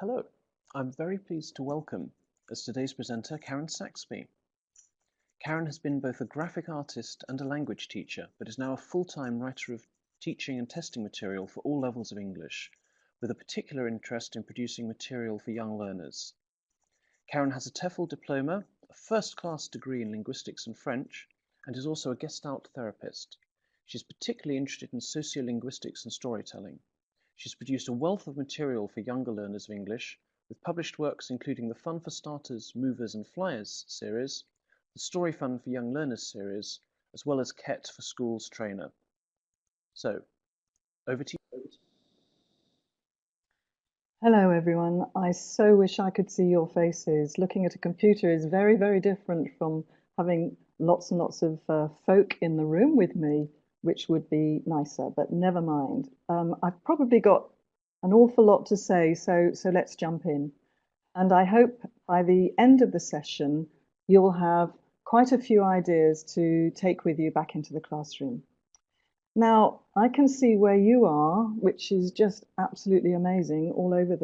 Hello, I'm very pleased to welcome as today's presenter Karen Saxby. Karen has been both a graphic artist and a language teacher, but is now a full-time writer of teaching and testing material for all levels of English, with a particular interest in producing material for young learners. Karen has a TEFL diploma, a first-class degree in Linguistics and French, and is also a Gestalt therapist. She's particularly interested in sociolinguistics and storytelling. She's produced a wealth of material for younger learners of English, with published works including the Fun for Starters, Movers and Flyers series, the Storyfun for Young Learners series, as well as KET for Schools Trainer. So, over to you. Hello everyone. I so wish I could see your faces. Looking at a computer is very, very different from having lots and lots of folk in the room with me, which would be nicer, but never mind. I've probably got an awful lot to say, so let's jump in. And I hope by the end of the session, you'll have quite a few ideas to take with you back into the classroom. Now, I can see where you are, which is just absolutely amazing all over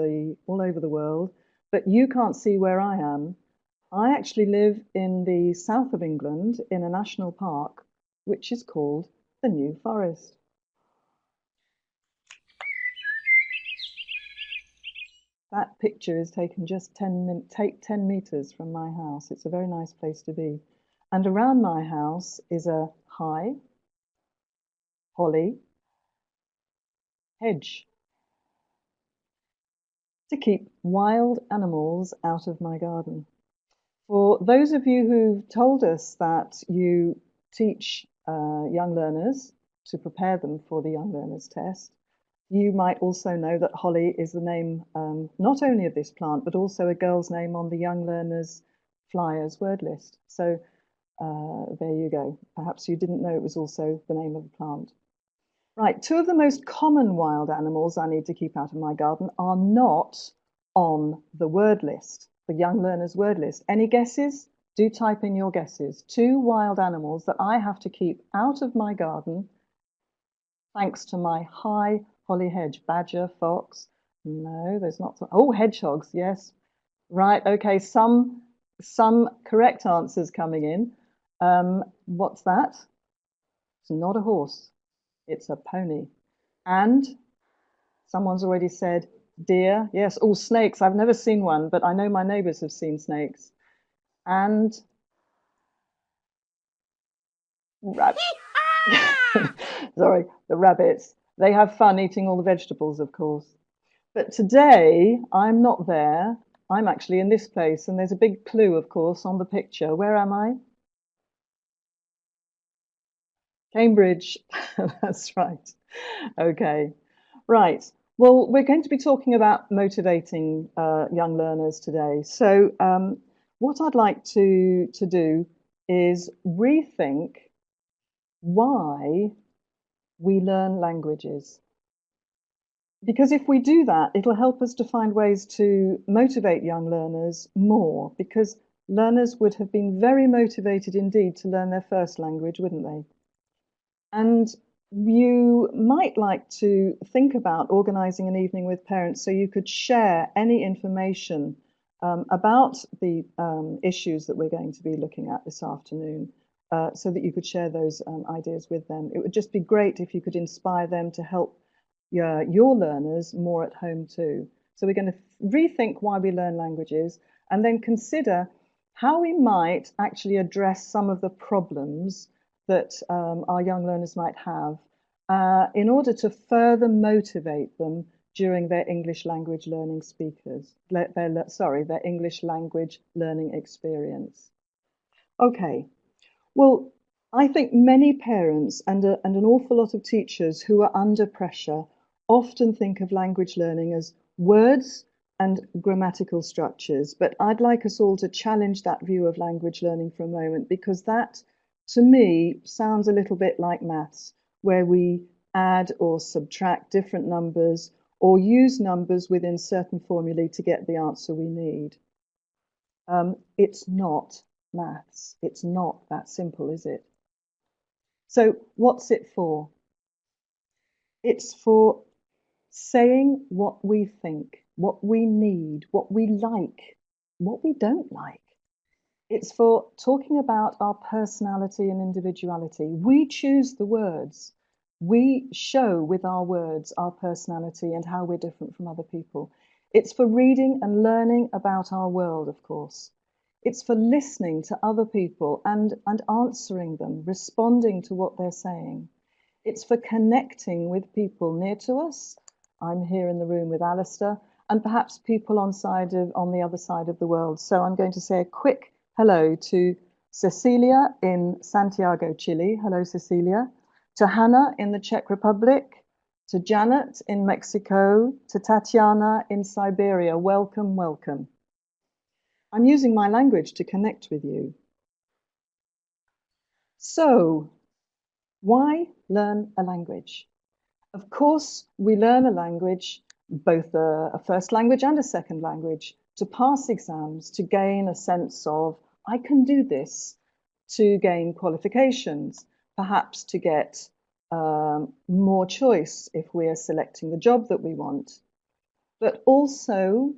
the world, but you can't see where I am. I actually live in the south of England in a national park, which is called the New Forest. That picture is taken just 10 meters from my house. It's a very nice place to be. And around my house is a high holly hedge to keep wild animals out of my garden. For those of you who've told us that you teach young learners to prepare them for the Young Learners Test, you might also know that holly is the name not only of this plant, but also a girl's name on the Young Learners Flyers word list. So there you go. Perhaps you didn't know it was also the name of the plant. Right, two of the most common wild animals I need to keep out of my garden are not on the word list, the Young Learners word list. Any guesses? Do type in your guesses. Two wild animals that I have to keep out of my garden thanks to my high holly hedge. Badger, fox, no, there's not. Oh, hedgehogs, yes. Right, okay, some correct answers coming in. What's that? It's not a horse. It's a pony. And someone's already said deer. Yes, oh, snakes. I've never seen one, but I know my neighbors have seen snakes. And rabbits. Sorry, the rabbits. They have fun eating all the vegetables, of course. But today, I'm not there. I'm actually in this place, and there's a big clue, of course, on the picture. Where am I? Cambridge. That's right. Okay. Right. Well, we're going to be talking about motivating young learners today. So what I'd like to do is rethink why we learn languages. Because if we do that, it'll help us to find ways to motivate young learners more, because learners would have been very motivated indeed to learn their first language, wouldn't they? And you might like to think about organising an evening with parents so you could share any information about the issues that we're going to be looking at this afternoon, so that you could share those ideas with them. It would just be great if you could inspire them to help your learners more at home too. So we're going to rethink why we learn languages, and then consider how we might actually address some of the problems that our young learners might have in order to further motivate them during their English language learning their English language learning experience. Okay, well, I think many parents and an awful lot of teachers who are under pressure often think of language learning as words and grammatical structures, but I'd like us all to challenge that view of language learning for a moment, because that, to me, sounds a little bit like maths, where we add or subtract different numbers or use numbers within certain formulae to get the answer we need. It's not maths. It's not that simple, is it? So what's it for? It's for saying what we think what we need, what we like, what we don't like. It's for talking about our personality and individuality. We choose the words. We show with our words our personality and how we're different from other people. It's for reading and learning about our world, of course. It's for listening to other people and answering them, responding to what they're saying. It's for connecting with people near to us. I'm here in the room with Alistair, and perhaps people on the other side of the world. So I'm going to say a quick hello to Cecilia in Santiago, Chile. Hello, Cecilia. To Hannah in the Czech Republic. To Janet in Mexico. To Tatiana in Siberia. Welcome, welcome. I'm using my language to connect with you. So, why learn a language? Of course, we learn a language, both a first language and a second language, to pass exams, to gain a sense of, I can do this, to gain qualifications, perhaps to get more choice if we are selecting the job that we want. But also,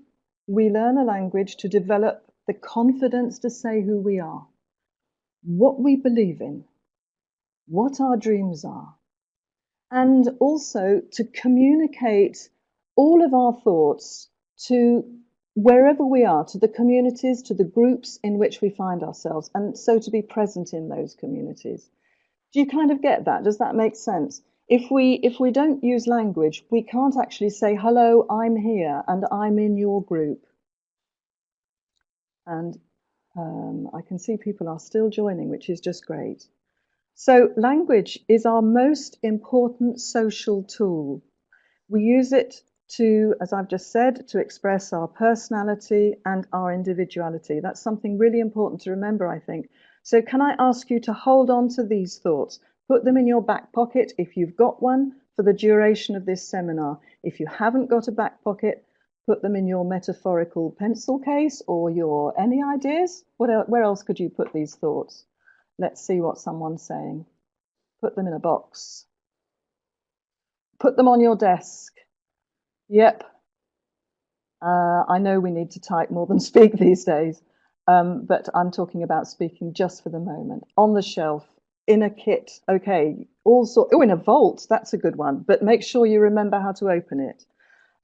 we learn a language to develop the confidence to say who we are, what we believe in, what our dreams are, and also to communicate all of our thoughts to wherever we are, to the communities, to the groups in which we find ourselves, and so to be present in those communities. Do you kind of get that? Does that make sense? If we don't use language, we can't actually say, hello, I'm here and I'm in your group. And I can see people are still joining, which is just great. So language is our most important social tool. We use it to, as I've just said, to express our personality and our individuality. That's something really important to remember, I think. So can I ask you to hold on to these thoughts? Put them in your back pocket if you've got one for the duration of this seminar. If you haven't got a back pocket, put them in your metaphorical pencil case or any ideas? Where else could you put these thoughts? Let's see what someone's saying. Put them in a box. Put them on your desk. Yep. I know we need to type more than speak these days, but I'm talking about speaking just for the moment. On the shelf, in a kit, okay, in a vault, that's a good one, but make sure you remember how to open it.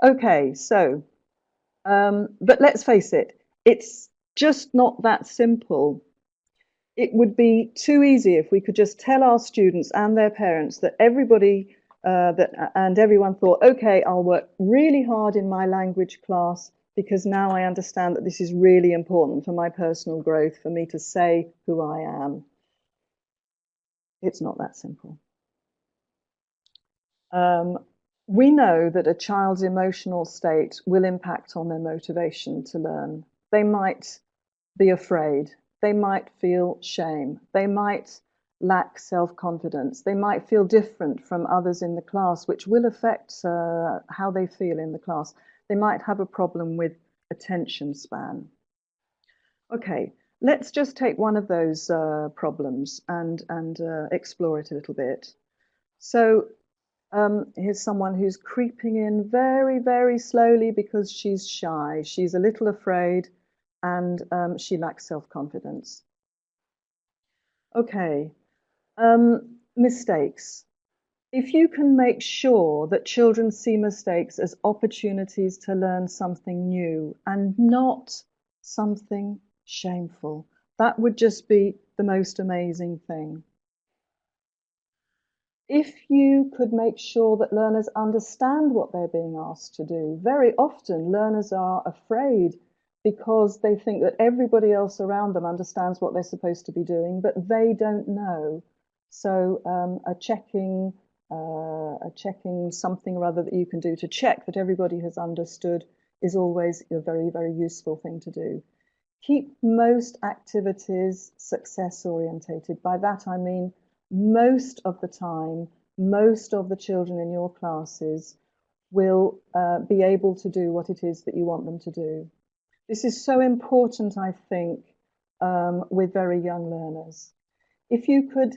Okay, so, but let's face it, it's just not that simple. It would be too easy if we could just tell our students and their parents that everyone thought, okay, I'll work really hard in my language class because now I understand that this is really important for my personal growth, for me to say who I am. It's not that simple. We know that a child's emotional state will impact on their motivation to learn. They might be afraid. They might feel shame. They might lack self-confidence. They might feel different from others in the class, which will affect how they feel in the class. They might have a problem with attention span. Okay, let's just take one of those problems and explore it a little bit. So here's someone who's creeping in very, very slowly because she's shy. She's a little afraid and she lacks self-confidence. Okay, mistakes. If you can make sure that children see mistakes as opportunities to learn something new and not something shameful, that would just be the most amazing thing. If you could make sure that learners understand what they're being asked to do, very often learners are afraid because they think that everybody else around them understands what they're supposed to be doing, but they don't know. So a checking something or other that you can do to check that everybody has understood is always a very, very useful thing to do. Keep most activities success orientated. By that I mean most of the time, most of the children in your classes will be able to do what it is that you want them to do. This is so important, I think, with very young learners. If you could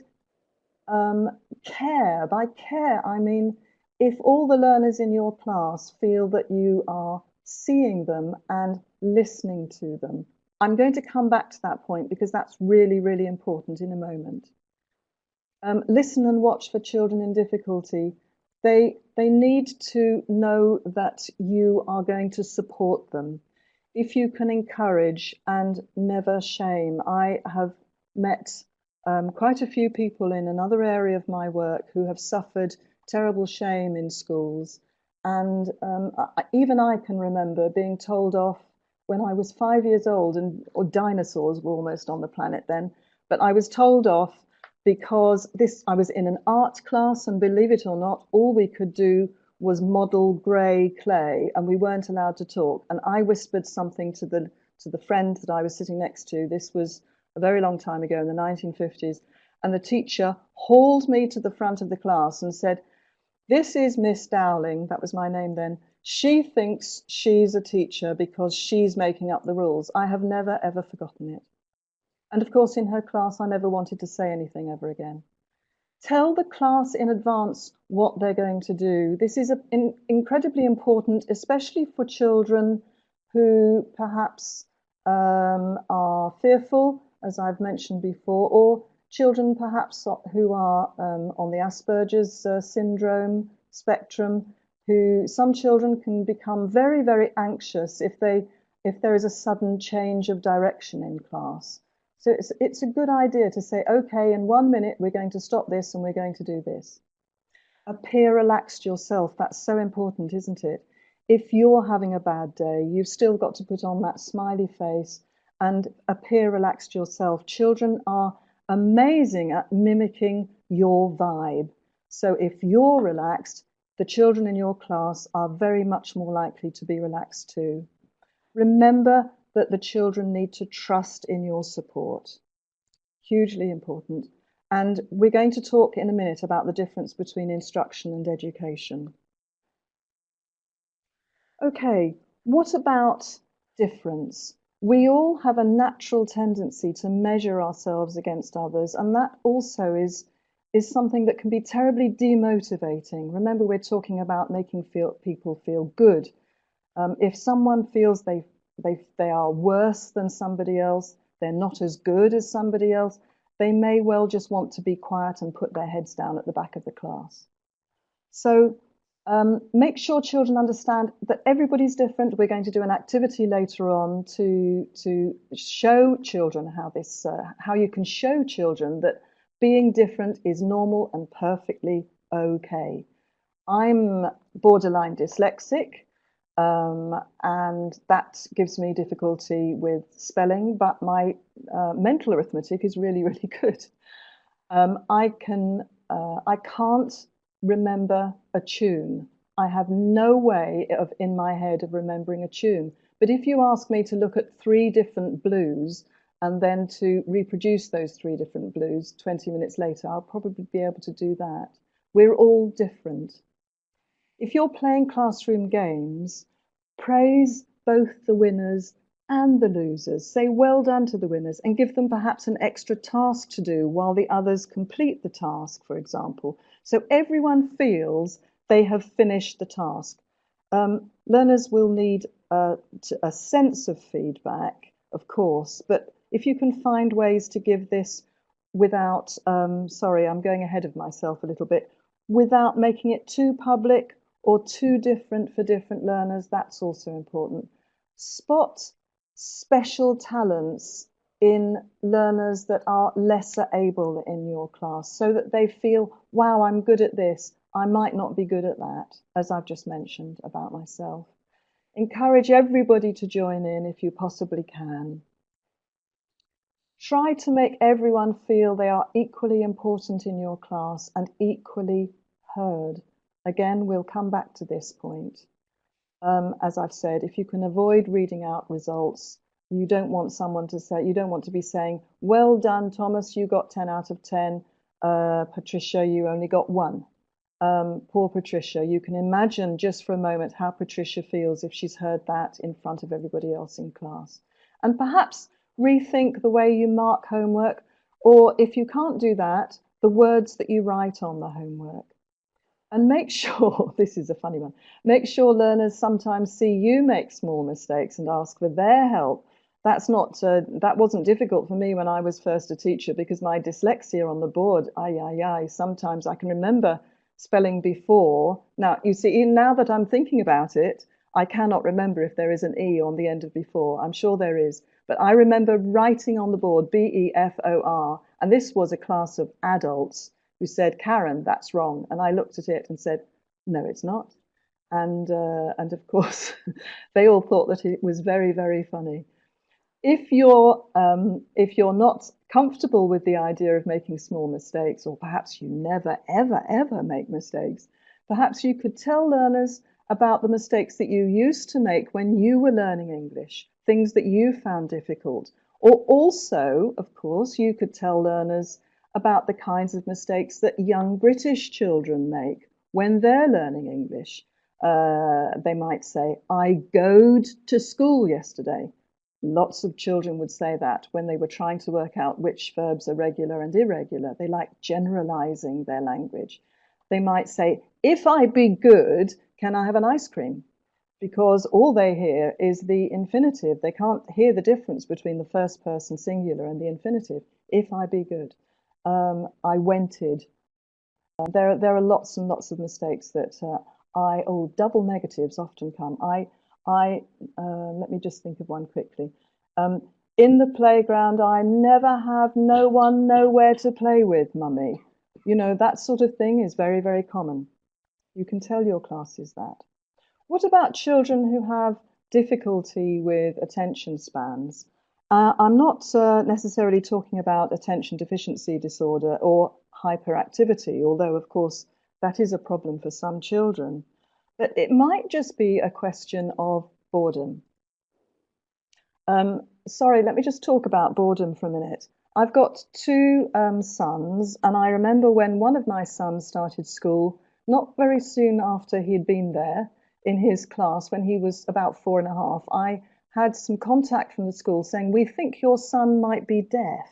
care, by care I mean if all the learners in your class feel that you are seeing them and listening to them. I'm going to come back to that point because that's really, really important in a moment. Listen and watch for children in difficulty. They need to know that you are going to support them. If you can encourage and never shame. I have met quite a few people in another area of my work who have suffered terrible shame in schools. And even I can remember being told off when I was 5 years old, or dinosaurs were almost on the planet then, but I was told off because I was in an art class, and believe it or not, all we could do was model grey clay, and we weren't allowed to talk. And I whispered something to the friend that I was sitting next to. This was a very long time ago in the 1950s. And the teacher hauled me to the front of the class and said, "This is Miss Dowling," that was my name then. "She thinks she's a teacher because she's making up the rules." I have never, ever forgotten it. And of course, in her class, I never wanted to say anything ever again. Tell the class in advance what they're going to do. This is incredibly important, especially for children who perhaps are fearful, as I've mentioned before, or children perhaps who are on the Asperger's syndrome spectrum. Some children can become very, very anxious if there is a sudden change of direction in class. So it's a good idea to say, okay, in 1 minute, we're going to stop this and we're going to do this. Appear relaxed yourself. That's so important, isn't it? If you're having a bad day, you've still got to put on that smiley face and appear relaxed yourself. Children are amazing at mimicking your vibe. So if you're relaxed, the children in your class are very much more likely to be relaxed too. Remember that the children need to trust in your support. Hugely important. And we're going to talk in a minute about the difference between instruction and education. Okay, what about difference? We all have a natural tendency to measure ourselves against others, and that also is something that can be terribly demotivating. Remember, we're talking about making people feel good. If someone feels they are worse than somebody else, they're not as good as somebody else, they may well just want to be quiet and put their heads down at the back of the class. So make sure children understand that everybody's different. We're going to do an activity later on to show children how you can show children that being different is normal and perfectly okay. I'm borderline dyslexic. And that gives me difficulty with spelling, but my mental arithmetic is really, really good. I can't remember a tune. I have no way in my head of remembering a tune. But if you ask me to look at 3 different blues and then to reproduce those 3 different blues 20 minutes later, I'll probably be able to do that. We're all different. If you're playing classroom games, praise both the winners and the losers. Say well done to the winners and give them perhaps an extra task to do while the others complete the task, for example. So everyone feels they have finished the task. Learners will need a sense of feedback, of course, but if you can find ways to give this without, sorry, I'm going ahead of myself a little bit, without making it too public or too different for different learners, that's also important. Spot special talents in learners that are lesser able in your class so that they feel, wow, I'm good at this. I might not be good at that, as I've just mentioned about myself. Encourage everybody to join in if you possibly can. Try to make everyone feel they are equally important in your class and equally heard. Again, we'll come back to this point. As I've said, if you can avoid reading out results, you don't want someone to say, you don't want to be saying, well done, Thomas, you got 10 out of 10. Patricia, you only got 1. Poor Patricia. You can imagine just for a moment how Patricia feels if she's heard that in front of everybody else in class. And perhaps rethink the way you mark homework, or if you can't do that, the words that you write on the homework. And make sure, this is a funny one, make sure learners sometimes see you make small mistakes and ask for their help. That wasn't difficult for me when I was first a teacher, because my dyslexia on the board, sometimes I can remember spelling before. Now, you see, now that I'm thinking about it, I cannot remember if there is an E on the end of before. I'm sure there is. But I remember writing on the board BEFOR, and this was a class of adults who said, Karen, that's wrong. And I looked at it and said, no, it's not. And of course, they all thought that it was very, very funny. If you're not comfortable with the idea of making small mistakes, or perhaps you never, ever, ever make mistakes, perhaps you could tell learners about the mistakes that you used to make when you were learning English, things that you found difficult. Or also, of course, you could tell learners about the kinds of mistakes that young British children make when they're learning English. They might say, I goed to school yesterday. Lots of children would say that when they were trying to work out which verbs are regular and irregular. They like generalizing their language. They might say, if I be good, can I have an ice cream? Because all they hear is the infinitive. They can't hear the difference between the first person singular and the infinitive. If I be good. I wented. There are lots and lots of mistakes that double negatives often come. Let me just think of one quickly. In the playground, I never have no one nowhere to play with, mummy. You know, that sort of thing is very, very common. You can tell your classes that. What about children who have difficulty with attention spans? I'm not necessarily talking about attention deficiency disorder or hyperactivity, although, of course, that is a problem for some children. But it might just be a question of boredom. Sorry, let me just talk about boredom for a minute. I've got two sons, and I remember when one of my sons started school, not very soon after he'd been there in his class, when he was about 4.5, I had some contact from the school saying, we think your son might be deaf.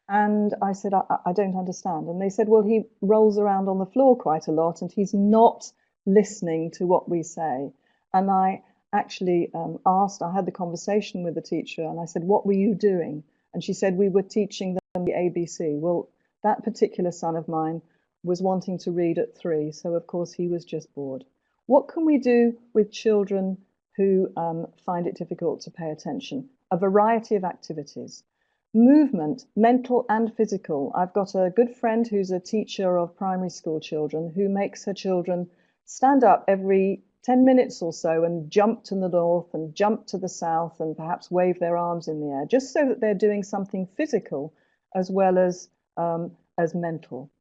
And I said, I don't understand. And they said, well, he rolls around on the floor quite a lot and he's not listening to what we say. And I actually I had the conversation with the teacher and I said, what were you doing? And she said, we were teaching them the ABC. Well, that particular son of mine was wanting to read at 3, so of course he was just bored. What can we do with children who find it difficult to pay attention? A variety of activities. Movement, mental and physical. I've got a good friend who's a teacher of primary school children who makes her children stand up every 10 minutes or so and jump to the north and jump to the south and perhaps wave their arms in the air, just so that they're doing something physical as well as mental.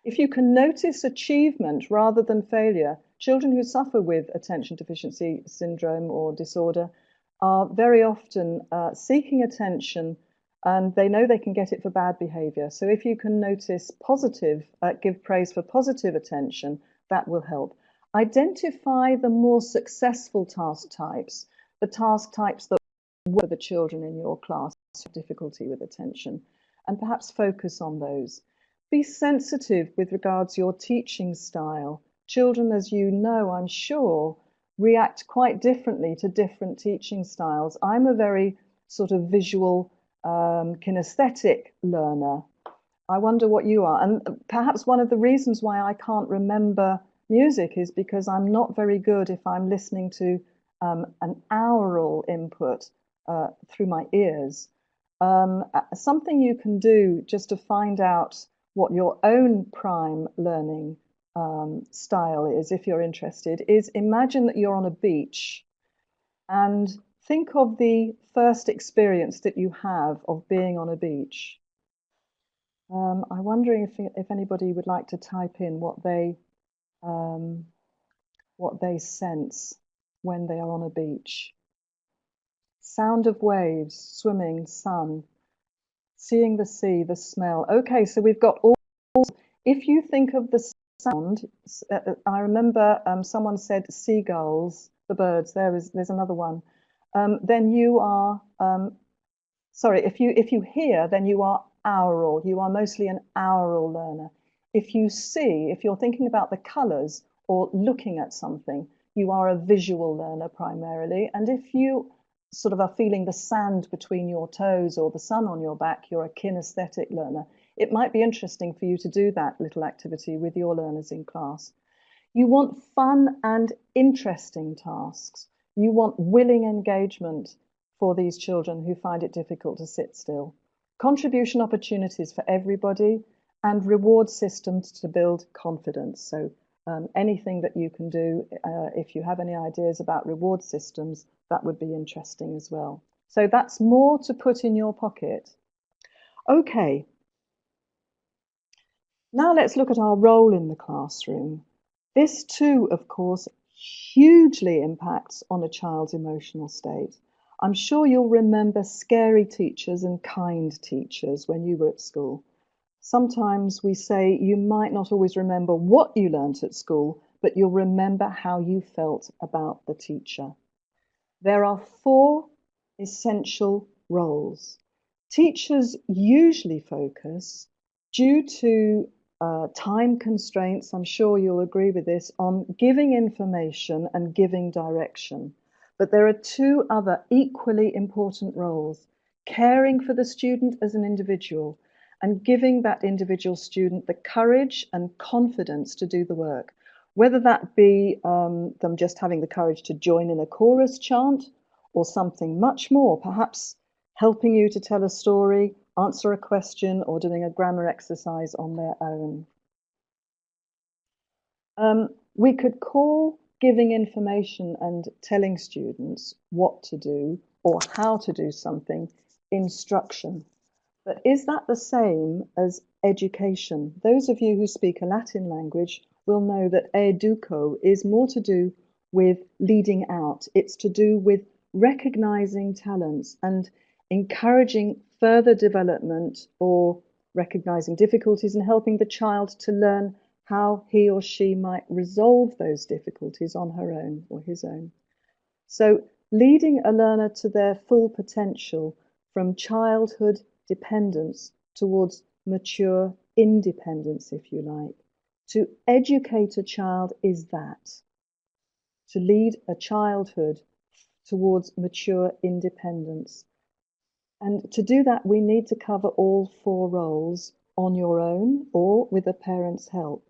If you can notice achievement rather than failure, children who suffer with attention deficiency syndrome or disorder are very often seeking attention, and they know they can get it for bad behavior. So if you can notice positive, give praise for positive attention, that will help. Identify the more successful task types, the task types that work for the children in your class who have difficulty with attention, and perhaps focus on those. Be sensitive with regards to your teaching style. Children, as you know, I'm sure, react quite differently to different teaching styles. I'm a very sort of visual, kinesthetic learner. I wonder what you are. And perhaps one of the reasons why I can't remember music is because I'm not very good if I'm listening to an aural input through my ears. Something you can do just to find out what your own prime learning style is, if you're interested, is imagine that you're on a beach and think of the first experience that you have of being on a beach. I'm wondering if anybody would like to type in what they sense when they are on a beach. Sound of waves, swimming, sun, seeing the sea, the smell. Okay, so we've got all. If you think of the sound, I remember someone said seagulls, the birds. There's another one. Then you are sorry. If you hear, then you are aural. You are mostly an aural learner. If you're thinking about the colours or looking at something, you are a visual learner primarily. And if you sort of are feeling the sand between your toes or the sun on your back, you're a kinesthetic learner. It might be interesting for you to do that little activity with your learners in class. You want fun and interesting tasks. You want willing engagement for these children who find it difficult to sit still. Contribution opportunities for everybody and reward systems to build confidence. So anything that you can do, if you have any ideas about reward systems, that would be interesting as well. So that's more to put in your pocket. Okay, now let's look at our role in the classroom. This too, of course, hugely impacts on a child's emotional state. I'm sure you'll remember scary teachers and kind teachers when you were at school. Sometimes we say you might not always remember what you learnt at school, but you'll remember how you felt about the teacher. There are 4 essential roles. Teachers usually focus, due to time constraints, I'm sure you'll agree with this, on giving information and giving direction. But there are 2 other equally important roles: caring for the student as an individual and giving that individual student the courage and confidence to do the work, whether that be them just having the courage to join in a chorus chant or something much more, perhaps helping you to tell a story, answer a question, or doing a grammar exercise on their own. We could call giving information and telling students what to do or how to do something instruction. But is that the same as education? Those of you who speak a Latin language will know that educo is more to do with leading out. It's to do with recognizing talents and encouraging further development or recognizing difficulties and helping the child to learn how he or she might resolve those difficulties on her own or his own. So leading a learner to their full potential from childhood dependence towards mature independence, if you like. To educate a child is that. To lead a childhood towards mature independence. And to do that, we need to cover all 4 roles on your own or with a parent's help.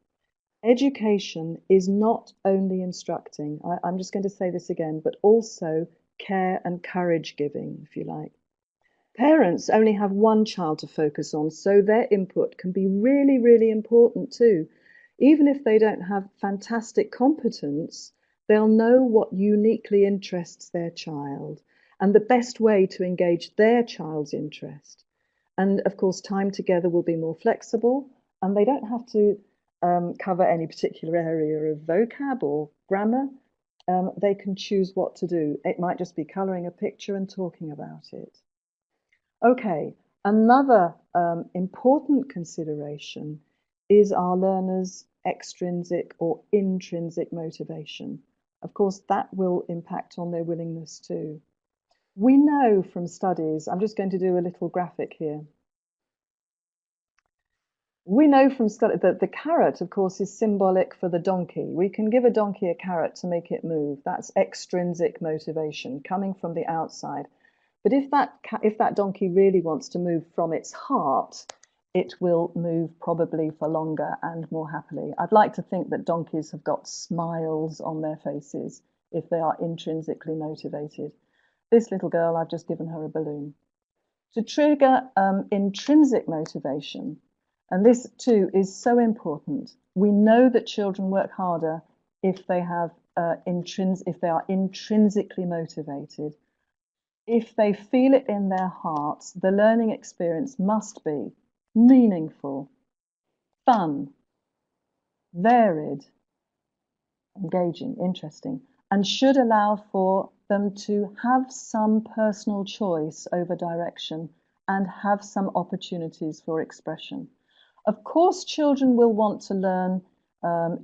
Education is not only instructing, I'm just going to say this again, but also care and courage giving, if you like. Parents only have one child to focus on, so their input can be really, really important too. Even if they don't have fantastic competence, they'll know what uniquely interests their child and the best way to engage their child's interest. And of course, time together will be more flexible, and they don't have to cover any particular area of vocab or grammar. They can choose what to do. It might just be colouring a picture and talking about it. Okay, another important consideration is our learners' extrinsic or intrinsic motivation. Of course, that will impact on their willingness too. We know from studies, I'm just going to do a little graphic here. We know from studies that the carrot, of course, is symbolic for the donkey. We can give a donkey a carrot to make it move. That's extrinsic motivation coming from the outside. But if that donkey really wants to move from its heart, it will move probably for longer and more happily. I'd like to think that donkeys have got smiles on their faces if they are intrinsically motivated. This little girl, I've just given her a balloon. To trigger intrinsic motivation, and this too is so important, we know that children work harder if they are intrinsically motivated. If they feel it in their hearts, the learning experience must be meaningful, fun, varied, engaging, interesting, and should allow for them to have some personal choice over direction and have some opportunities for expression. Of course, children will want to learn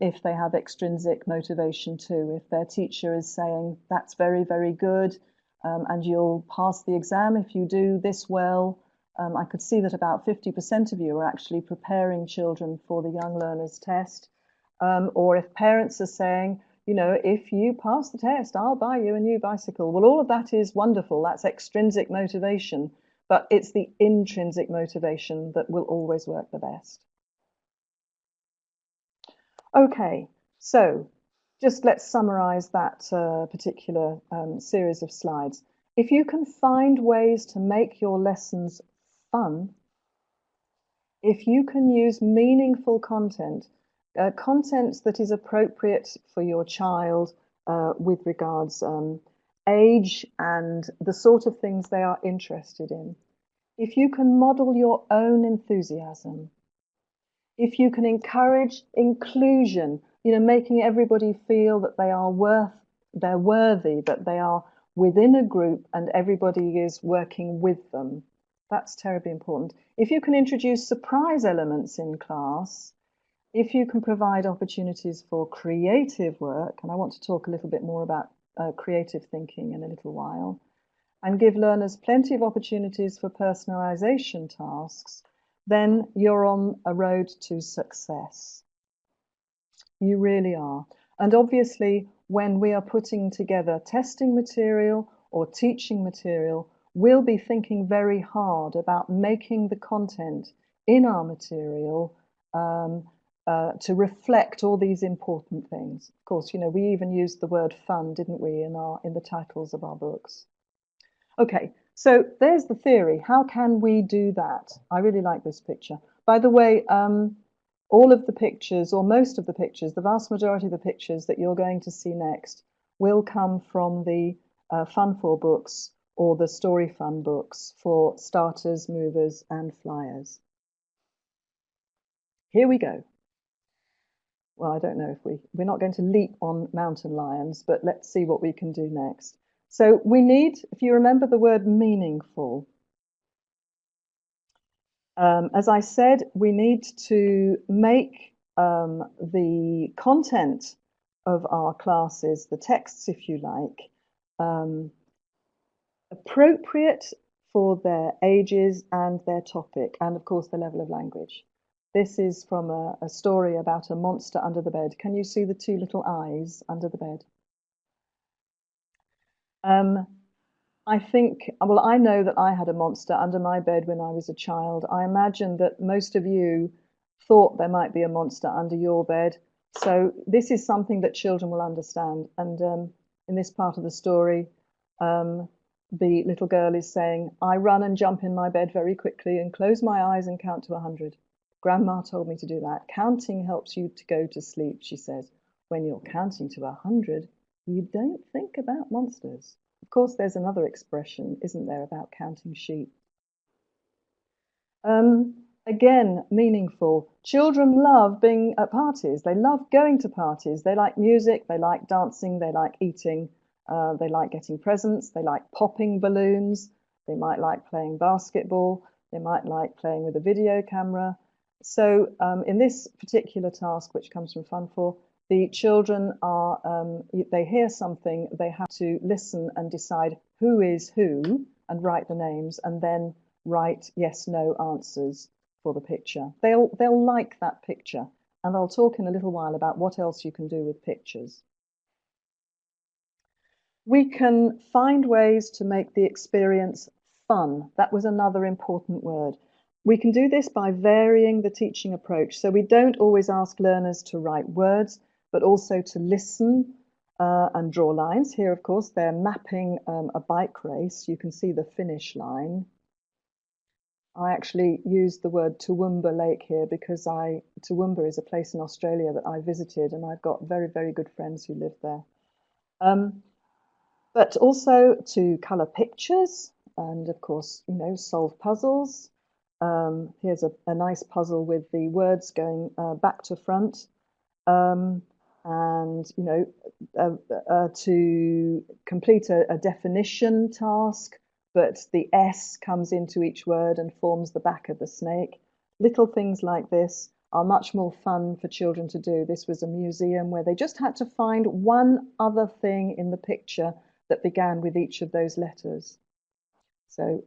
if they have extrinsic motivation too. If their teacher is saying, that's very, very good, and you'll pass the exam if you do this well, I could see that about 50% of you are actually preparing children for the Young Learners test. Or if parents are saying, you know, if you pass the test, I'll buy you a new bicycle. Well, all of that is wonderful. That's extrinsic motivation, but it's the intrinsic motivation that will always work the best. Okay, so just let's summarize that particular series of slides. If you can find ways to make your lessons fun, if you can use meaningful content, content that is appropriate for your child with regards age and the sort of things they are interested in, if you can model your own enthusiasm, if you can encourage inclusion, you know, making everybody feel that they are they're worthy, that they are within a group and everybody is working with them. That's terribly important. If you can introduce surprise elements in class, if you can provide opportunities for creative work, and I want to talk a little bit more about creative thinking in a little while, and give learners plenty of opportunities for personalization tasks, then you're on a road to success. You really are. And obviously, when we are putting together testing material or teaching material, we'll be thinking very hard about making the content in our material to reflect all these important things. Of course, you know, we even used the word fun, didn't we, in the titles of our books. Okay, so there's the theory. How can we do that? I really like this picture. By the way, all of the pictures, or most of the pictures, the vast majority of the pictures that you're going to see next will come from the Fun for books or the Storyfun books for starters, movers, and flyers. Here we go. Well, I don't know if we're not going to leap on mountain lions, but let's see what we can do next. So we need, if you remember the word meaningful, as I said, we need to make the content of our classes, the texts, if you like, appropriate for their ages and their topic, and of course, the level of language. This is from a story about a monster under the bed. Can you see the two little eyes under the bed? I think, well, I know that I had a monster under my bed when I was a child. I imagine that most of you thought there might be a monster under your bed. So this is something that children will understand. And in this part of the story, the little girl is saying, I run and jump in my bed very quickly and close my eyes and count to 100. Grandma told me to do that. Counting helps you to go to sleep, she says. When you're counting to 100, you don't think about monsters. Of course, there's another expression, isn't there, about counting sheep. Again, meaningful. Children love being at parties. They love going to parties. They like music, they like dancing, they like eating, they like getting presents, they like popping balloons, they might like playing basketball, they might like playing with a video camera. So in this particular task, which comes from Fun For, the children are, they hear something, they have to listen and decide who is who and write the names and then write yes, no answers for the picture. They'll like that picture, and I'll talk in a little while about what else you can do with pictures. We can find ways to make the experience fun. That was another important word. We can do this by varying the teaching approach. So we don't always ask learners to write words, but also to listen and draw lines. Here, of course, they're mapping a bike race. You can see the finish line. I actually used the word Toowoomba Lake here because Toowoomba is a place in Australia that I visited, and I've got very, very good friends who live there. But also to colour pictures and, of course, you know, solve puzzles. Here's a nice puzzle with the words going back to front. And, you know, to complete a definition task, but the S comes into each word and forms the back of the snake. Little things like this are much more fun for children to do. This was a museum where they just had to find one other thing in the picture that began with each of those letters. So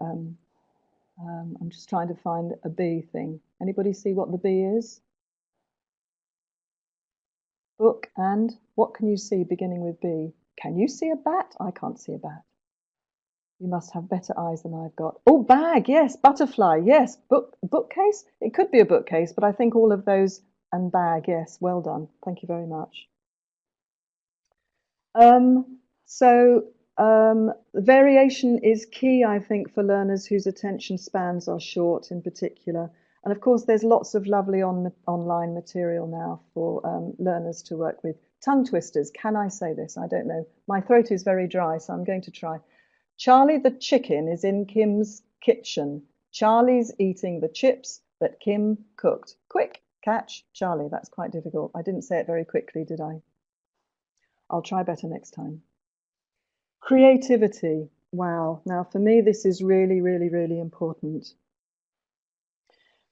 I'm just trying to find a bee thing. Anybody see what the bee is? Book and what can you see beginning with B? Can you see a bat? I can't see a bat. You must have better eyes than I've got. Oh, bag, yes. Butterfly, yes. Bookcase? It could be a bookcase, but I think all of those and bag, yes. Well done. Thank you very much. Variation is key, I think, for learners whose attention spans are short in particular. And of course, there's lots of lovely online material now for learners to work with. Tongue twisters, can I say this? I don't know. My throat is very dry, so I'm going to try. Charlie the chicken is in Kim's kitchen. Charlie's eating the chips that Kim cooked. Quick, catch, Charlie. That's quite difficult. I didn't say it very quickly, did I? I'll try better next time. Creativity. Wow. Now, for me, this is really, really, really important.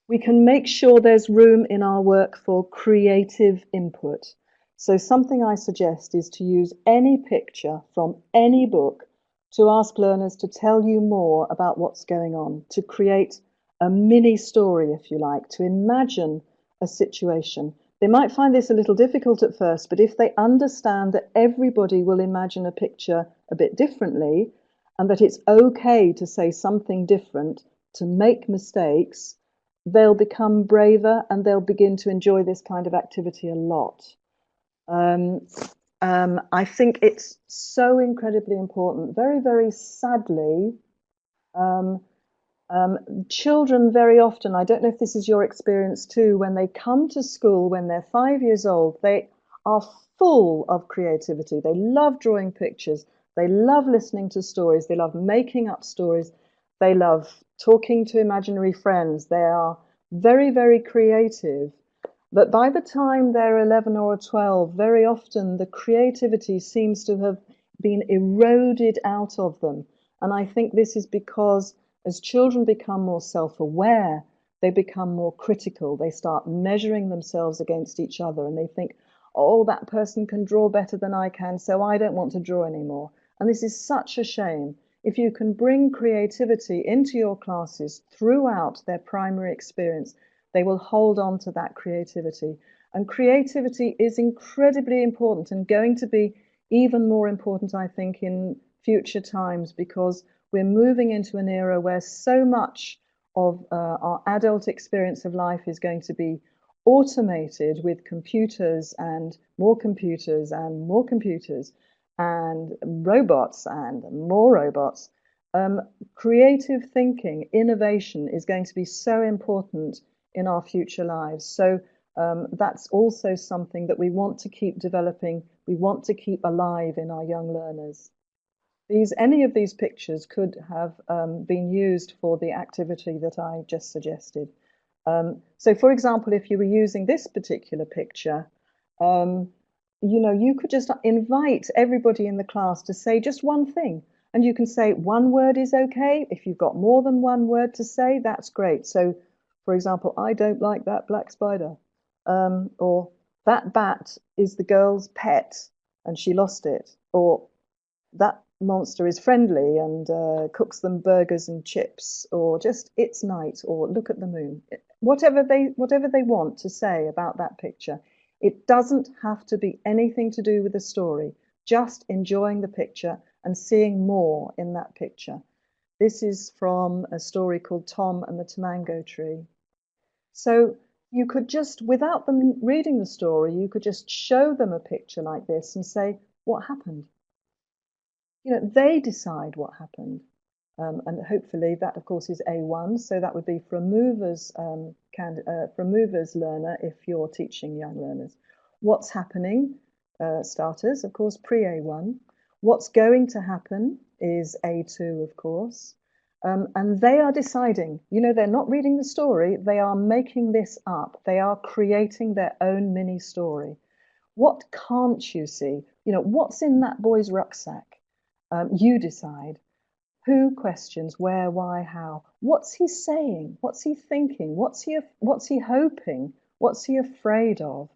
We can make sure there's room in our work for creative input. So something I suggest is to use any picture from any book to ask learners to tell you more about what's going on, to create a mini story, if you like, to imagine a situation. They might find this a little difficult at first, but if they understand that everybody will imagine a picture a bit differently, and that it's okay to say something different, to make mistakes, they'll become braver and they'll begin to enjoy this kind of activity a lot. I think it's so incredibly important. Very, very sadly, children very often, I don't know if this is your experience too, when they come to school when they're 5 years old, they are full of creativity. They love drawing pictures. They love listening to stories. They love making up stories. They love talking to imaginary friends. They are very, very creative. But by the time they're 11 or 12, very often the creativity seems to have been eroded out of them. And I think this is because as children become more self-aware, they become more critical. They start measuring themselves against each other and they think, oh, that person can draw better than I can, so I don't want to draw anymore. And this is such a shame. If you can bring creativity into your classes throughout their primary experience, they will hold on to that creativity. And creativity is incredibly important and going to be even more important, I think, in future times, because we're moving into an era where so much of our adult experience of life is going to be automated with computers and more computers and more computers and robots and more robots. Creative thinking, innovation is going to be so important in our future lives. So that's also something that we want to keep developing. We want to keep alive in our young learners. Any of these pictures could have been used for the activity that I just suggested. So for example, if you were using this particular picture, you could just invite everybody in the class to say just one thing. And you can say one word is okay. If you've got more than one word to say, that's great. So for example, I don't like that black spider. Or that bat is the girl's pet and she lost it. Or that monster is friendly and cooks them burgers and chips, or just it's night, or look at the moon. Whatever they want to say about that picture. It doesn't have to be anything to do with the story, just enjoying the picture and seeing more in that picture. This is from a story called Tom and the Tomango Tree. So you could just, without them reading the story, you could just show them a picture like this and say, what happened? They decide what happened. And hopefully that, of course, is A1. So that would be for a mover's learner if you're teaching young learners. What's happening, starters, of course, pre-A1. What's going to happen is A2, of course. And they are deciding, they're not reading the story. They are making this up. They are creating their own mini story. What can't you see? What's in that boy's rucksack? You decide. Who questions where, why, how? What's he saying? What's he thinking? What's he hoping? What's he afraid of?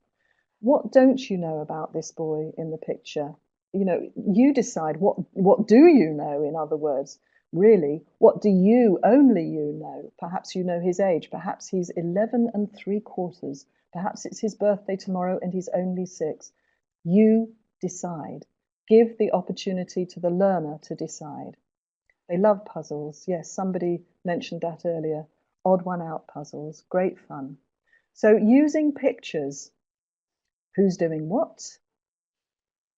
What don't you know about this boy in the picture? You decide what do you know, in other words. Really, what do you, only you know? Perhaps you know his age. Perhaps he's 11 3/4. Perhaps it's his birthday tomorrow and he's only 6. You decide. Give the opportunity to the learner to decide. They love puzzles. Yes, somebody mentioned that earlier. Odd one out puzzles. Great fun. So using pictures. Who's doing what?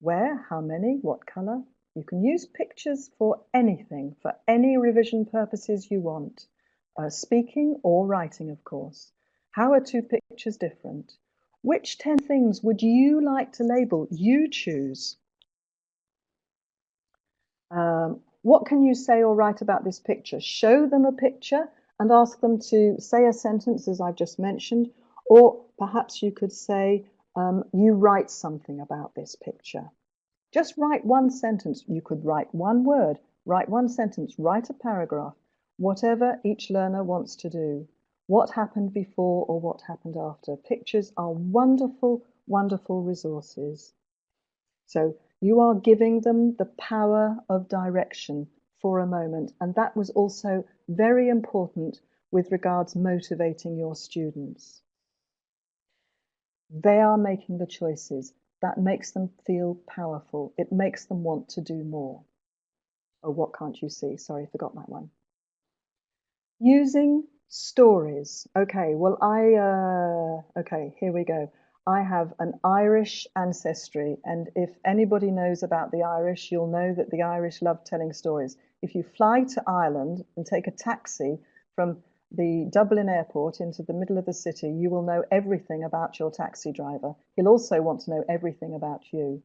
Where? How many? What colour? You can use pictures for anything, for any revision purposes you want. Speaking or writing, of course. How are 2 pictures different? Which 10 things would you like to label? You choose. What can you say or write about this picture? Show them a picture and ask them to say a sentence, as I've just mentioned, or perhaps you could say, you write something about this picture. Just write one sentence. You could write one word, write one sentence, write a paragraph, whatever each learner wants to do. What happened before or what happened after. Pictures are wonderful, wonderful resources. So you are giving them the power of direction for a moment. And that was also very important with regards motivating your students. They are making the choices. That makes them feel powerful. It makes them want to do more. Oh, what can't you see? Sorry, I forgot that one. Using stories. Okay, well, okay, here we go. I have an Irish ancestry, and if anybody knows about the Irish, you'll know that the Irish love telling stories. If you fly to Ireland and take a taxi from the Dublin airport into the middle of the city, you will know everything about your taxi driver. He'll also want to know everything about you.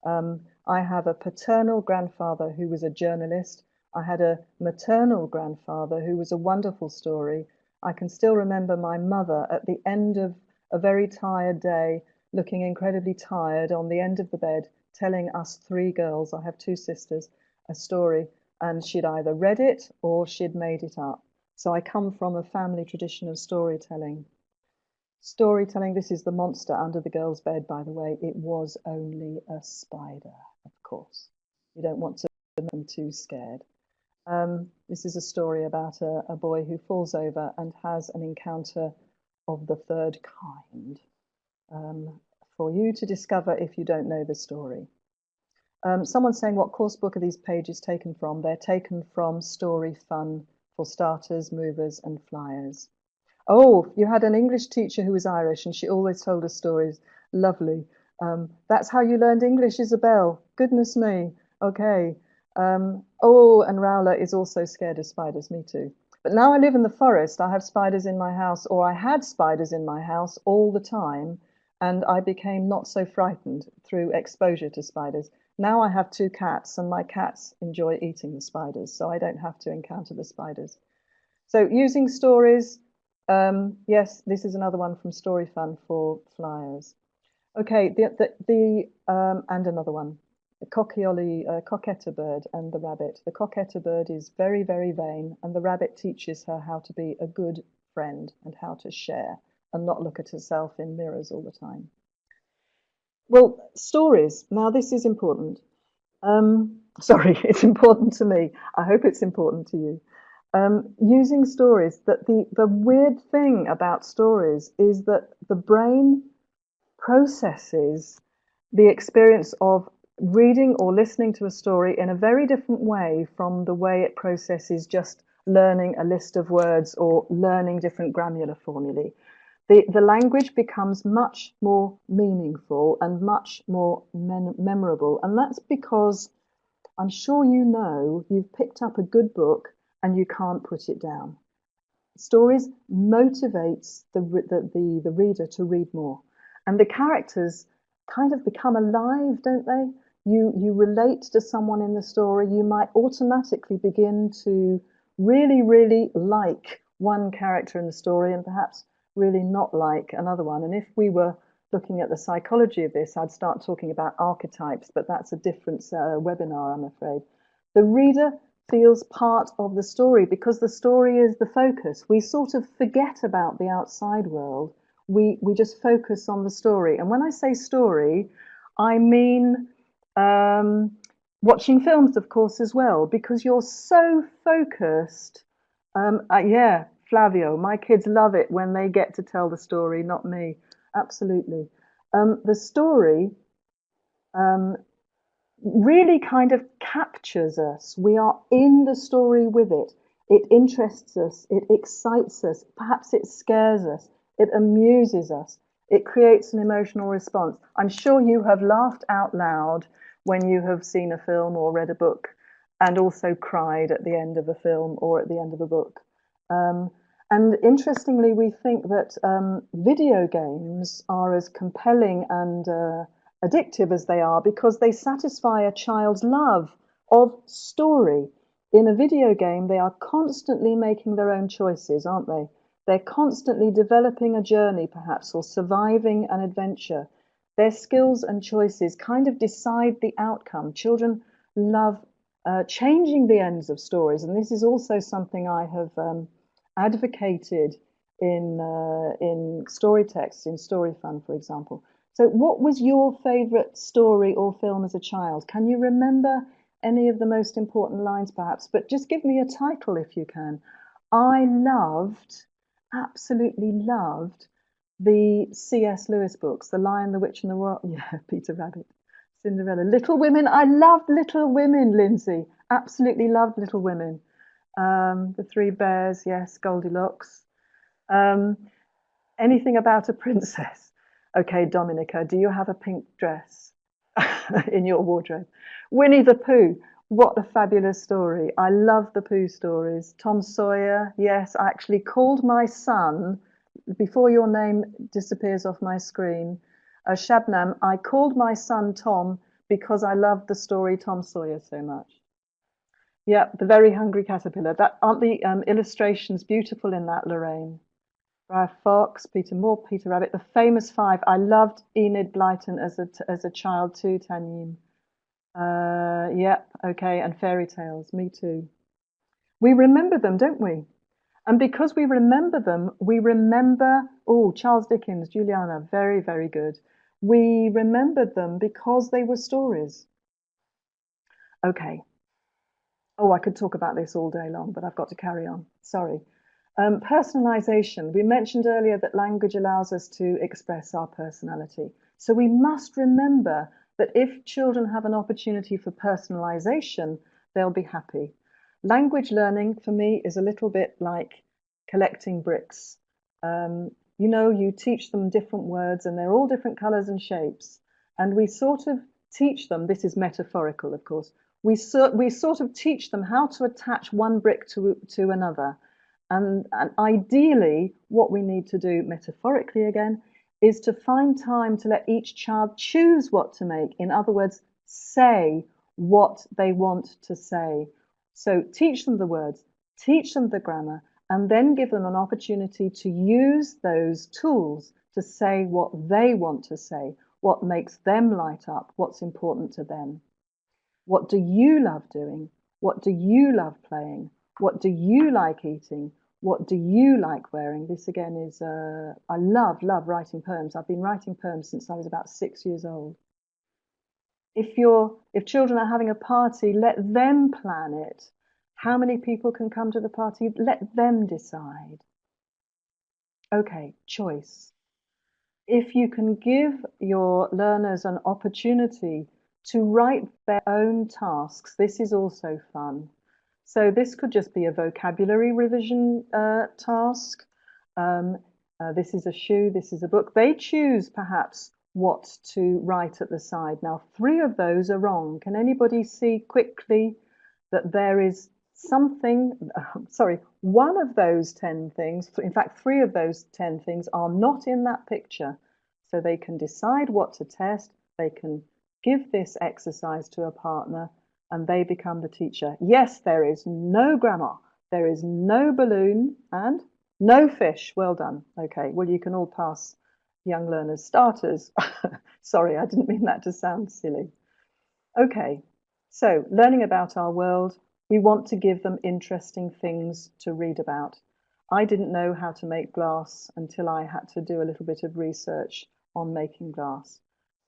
I have a paternal grandfather who was a journalist. I had a maternal grandfather who was a wonderful story. I can still remember my mother at the end of a very tired day, looking incredibly tired on the end of the bed, telling us 3 girls, I have 2 sisters, a story, and she'd either read it or she'd made it up. So I come from a family tradition of storytelling. Storytelling, this is the monster under the girl's bed, by the way. It was only a spider, of course. You don't want to make them too scared. This is a story about a boy who falls over and has an encounter of the 3rd kind, for you to discover if you don't know the story. Someone's saying, what course book are these pages taken from? They're taken from Storyfun for starters, movers, and flyers. Oh, you had an English teacher who was Irish and she always told us stories. Lovely. That's how you learned English, Isabel. Goodness me. Okay. Oh, and Rowler is also scared of spiders. Me too. But now I live in the forest. I have spiders in my house, or I had spiders in my house all the time, and I became not so frightened through exposure to spiders. Now I have 2 cats, and my cats enjoy eating the spiders, so I don't have to encounter the spiders. So using stories, yes, this is another one from Storyfun for flyers. Okay, and another one, the coquetta bird and the rabbit. The coquetta bird is very, very vain, and the rabbit teaches her how to be a good friend and how to share and not look at herself in mirrors all the time. Well, stories. Now, this is important. Sorry, it's important to me. I hope it's important to you. Using stories, that the weird thing about stories is that the brain processes the experience of reading or listening to a story in a very different way from the way it processes just learning a list of words or learning different grammar formulae. The language becomes much more meaningful and much more memorable. And that's because I'm sure you know you've picked up a good book and you can't put it down. Stories motivates the reader to read more. And the characters kind of become alive, don't they? You relate to someone in the story. You might automatically begin to really, really like one character in the story and perhaps really not like another one. And if we were looking at the psychology of this, I'd start talking about archetypes, but that's a different webinar, I'm afraid. The reader feels part of the story because the story is the focus. We sort of forget about the outside world. We just focus on the story. And when I say story, I mean Watching films, of course, as well, because you're so focused. Yeah, Flavio, my kids love it when they get to tell the story, not me. Absolutely. The story um, really kind of captures us. We are in the story with it. It interests us, it excites us, perhaps it scares us, it amuses us, it creates an emotional response. I'm sure you have laughed out loud when you have seen a film or read a book, and also cried at the end of a film or at the end of a book. Um, and interestingly, we think that video games are as compelling and addictive as they are because they satisfy a child's love of story. In a video game, they are constantly making their own choices, aren't they? They're constantly developing a journey, perhaps, or surviving an adventure. Their skills and choices kind of decide the outcome. Children love changing the ends of stories, and this is also something I have advocated in story texts, in Storyfun, for example. So, what was your favourite story or film as a child? Can you remember any of the most important lines, perhaps? But just give me a title if you can. I loved, absolutely loved, the C.S. Lewis books, The Lion, the Witch, and the Warlock. Yeah, Peter Rabbit, Cinderella, Little Women. I loved Little Women, Lindsay. Absolutely loved Little Women. The Three Bears, yes, Goldilocks. Um, Anything about a princess? Okay, Dominica, do you have a pink dress in your wardrobe? Winnie the Pooh, what a fabulous story. I love the Pooh stories. Tom Sawyer, yes, I actually called my son, before your name disappears off my screen, Shabnam, I called my son Tom because I loved the story Tom Sawyer so much. Yeah, The Very Hungry Caterpillar. That aren't the illustrations beautiful in that, Lorraine? Ralph Fox, Peter Moore, Peter Rabbit, the famous five. I loved Enid Blyton as a child too, Tanyim. Yep, okay, and fairy tales, me too. We remember them, don't we? And because we remember them, we remember, oh, Charles Dickens, Juliana, very, very good. We remembered them because they were stories. Okay. Oh, I could talk about this all day long, but I've got to carry on. Sorry. Personalization. We mentioned earlier that language allows us to express our personality. So we must remember that if children have an opportunity for personalization, they'll be happy. Language learning for me is a little bit like collecting bricks. You know, you teach them different words and they're all different colors and shapes. And we sort of teach them, this is metaphorical, of course, we sort of teach them how to attach one brick to another. And ideally, what we need to do, metaphorically again, is to find time to let each child choose what to make. In other words, say what they want to say. So teach them the words, teach them the grammar, and then give them an opportunity to use those tools to say what they want to say, what makes them light up, what's important to them. What do you love doing? What do you love playing? What do you like eating? What do you like wearing? This again is, I love writing poems. I've been writing poems since I was about 6 years old. If children are having a party, let them plan it. How many people can come to the party? Let them decide. Okay, choice. If you can give your learners an opportunity to write their own tasks, this is also fun. So this could just be a vocabulary revision task. This is a shoe, this is a book. They choose perhaps what to write at the side. Now, 3 of those are wrong. Can anybody see quickly that there is something, sorry, 1 of those 10 things, in fact, 3 of those 10 things are not in that picture. So they can decide what to test, they can give this exercise to a partner, and they become the teacher. Yes, there is no grammar, there is no balloon, and no fish. Well done. Okay, well, you can all pass young learners starters. Sorry, I didn't mean that to sound silly. Okay, so learning about our world, we want to give them interesting things to read about. I didn't know how to make glass until I had to do a little bit of research on making glass.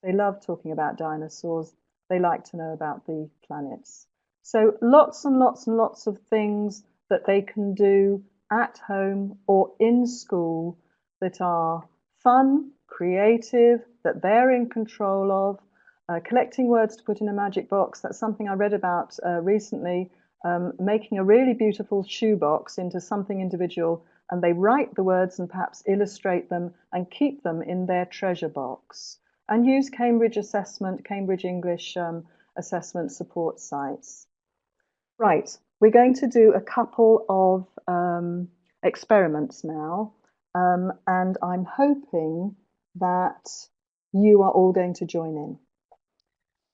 They love talking about dinosaurs. They like to know about the planets. So lots and lots and lots of things that they can do at home or in school that are fun, creative, that they're in control of. Collecting words to put in a magic box, that's something I read about recently, making a really beautiful shoebox into something individual, and they write the words and perhaps illustrate them and keep them in their treasure box, and use Cambridge Assessment, Cambridge English assessment support sites. Right, we're going to do a couple of experiments now, and I'm hoping that you are all going to join in.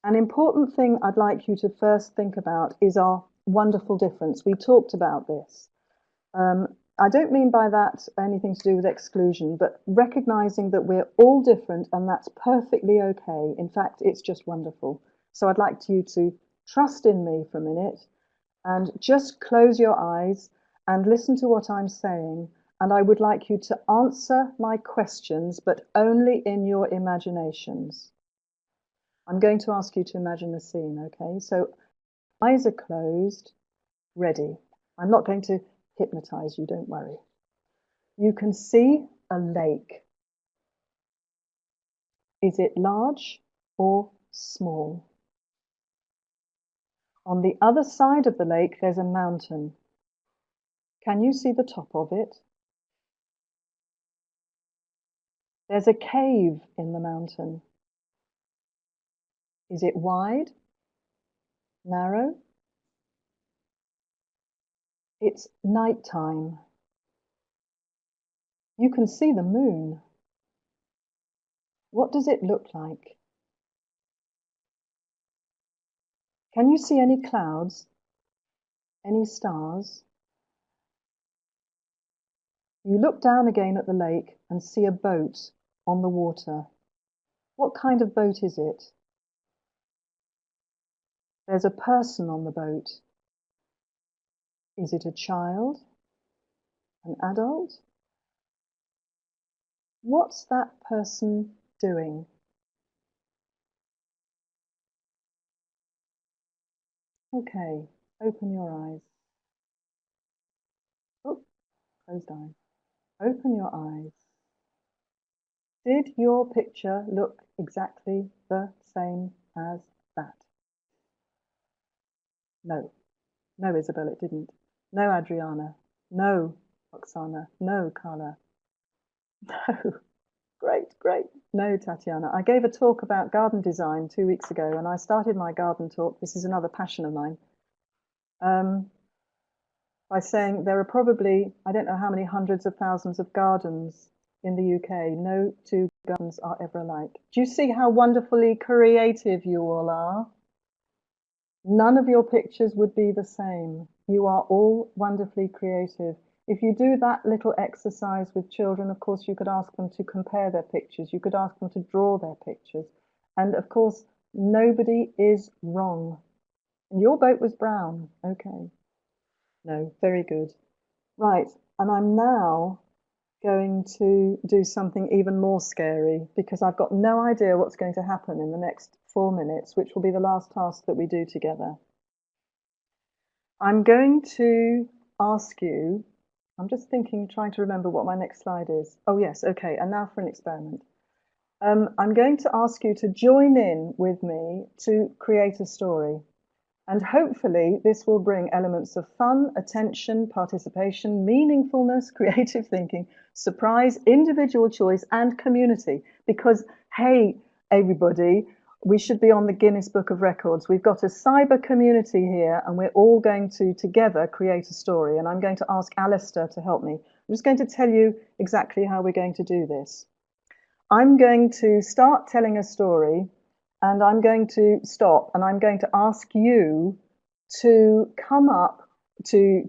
An important thing I'd like you to first think about is our wonderful difference. We talked about this. I don't mean by that anything to do with exclusion, but recognizing that we're all different and that's perfectly okay. In fact, it's just wonderful. So I'd like you to trust in me for a minute and just close your eyes and listen to what I'm saying. And I would like you to answer my questions, but only in your imaginations. I'm going to ask you to imagine the scene, okay? So eyes are closed, ready. I'm not going to hypnotize you, don't worry. You can see a lake. Is it large or small? On the other side of the lake, there's a mountain. Can you see the top of it? There's a cave in the mountain. Is it wide? Narrow? It's nighttime. You can see the moon. What does it look like? Can you see any clouds? Any stars? You look down again at the lake and see a boat on the water. What kind of boat is it? There's a person on the boat. Is it a child? An adult? What's that person doing? Okay, open your eyes. Oh, closed eye. Open your eyes. Did your picture look exactly the same as that? No. No, Isabel, it didn't. No, Adriana. No, Oksana. No, Carla. No. Great, great. No, Tatiana. I gave a talk about garden design 2 weeks ago, and I started my garden talk, this is another passion of mine, by saying there are probably, I don't know how many hundreds of thousands of gardens in the UK. No two gardens are ever alike. Do you see how wonderfully creative you all are? None of your pictures would be the same. You are all wonderfully creative. If you do that little exercise with children, of course, you could ask them to compare their pictures. You could ask them to draw their pictures. And of course, nobody is wrong. Your boat was brown. Okay. No, very good. Right. And I'm now going to do something even more scary because I've got no idea what's going to happen in the next 4 minutes, which will be the last task that we do together. I'm going to ask you, I'm just thinking, trying to remember what my next slide is. Oh yes, okay, and now for an experiment. I'm going to ask you to join in with me to create a story. And hopefully this will bring elements of fun, attention, participation, meaningfulness, creative thinking, surprise, individual choice, and community. Because, hey, everybody, we should be on the Guinness Book of Records. We've got a cyber community here, and we're all going to together create a story. And I'm going to ask Alistair to help me. I'm just going to tell you exactly how we're going to do this. I'm going to start telling a story, and I'm going to stop, and I'm going to ask you to come up to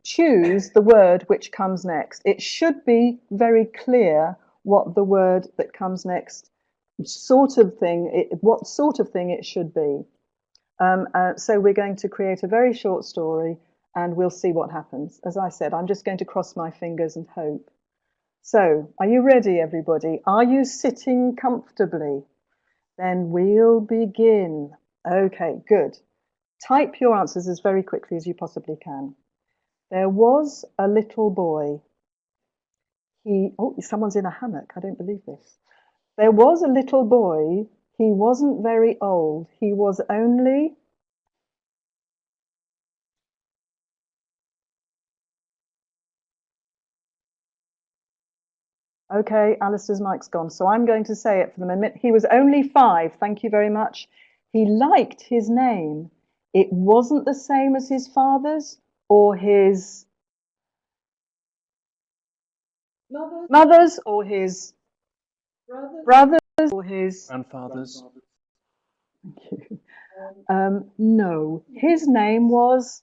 choose the word which comes next. It should be very clear what the word that comes next what sort of thing it should be. So we're going to create a very short story, and we'll see what happens. As I said, I'm just going to cross my fingers and hope. So, are you ready, everybody? Are you sitting comfortably? Then we'll begin. Okay, good. Type your answers as very quickly as you possibly can. There was a little boy. Someone's in a hammock. I don't believe this. There was a little boy. He wasn't very old. He was only... Okay, Alistair's mic's gone, so I'm going to say it for the moment. He was only 5. Thank you very much. He liked his name. It wasn't the same as his father's or his mother's or his brothers or his Grandfathers. Thank you. No, his name was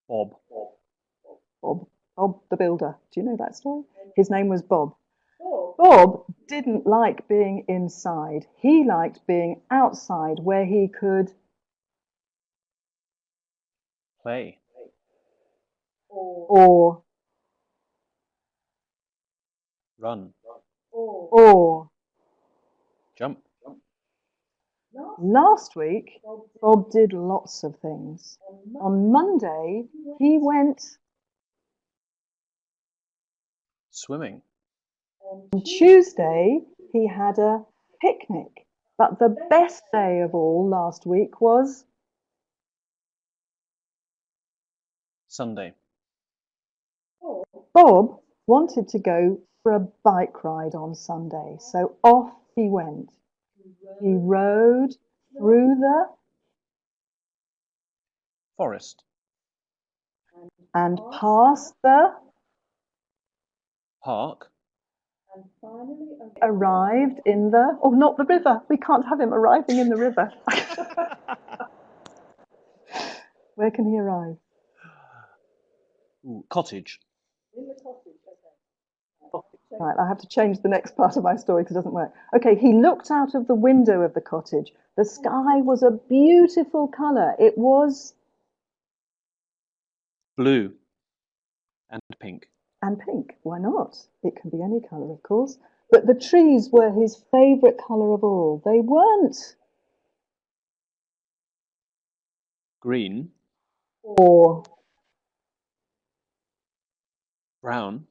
Bob. Bob the Builder. Do you know that story? His name was Bob. Bob didn't like being inside. He liked being outside where he could Play. or Run. or Jump. last week Bob did lots of things. On Monday he went Swimming. on Tuesday he had a picnic. But the best day of all last week was Sunday. Bob wanted to go for a bike ride on Sunday, so off he went. He rode through the Forest. and past the Park. arrived in the not the river. We can't have him arriving in the river. Where can he arrive? Ooh, cottage. Right, I have to change the next part of my story because it doesn't work. Okay, he looked out of the window of the cottage. The sky was a beautiful colour. It was Blue. And pink. and pink. Why not? It can be any colour, of course. But the trees were his favourite colour of all. They weren't Green. or Brown.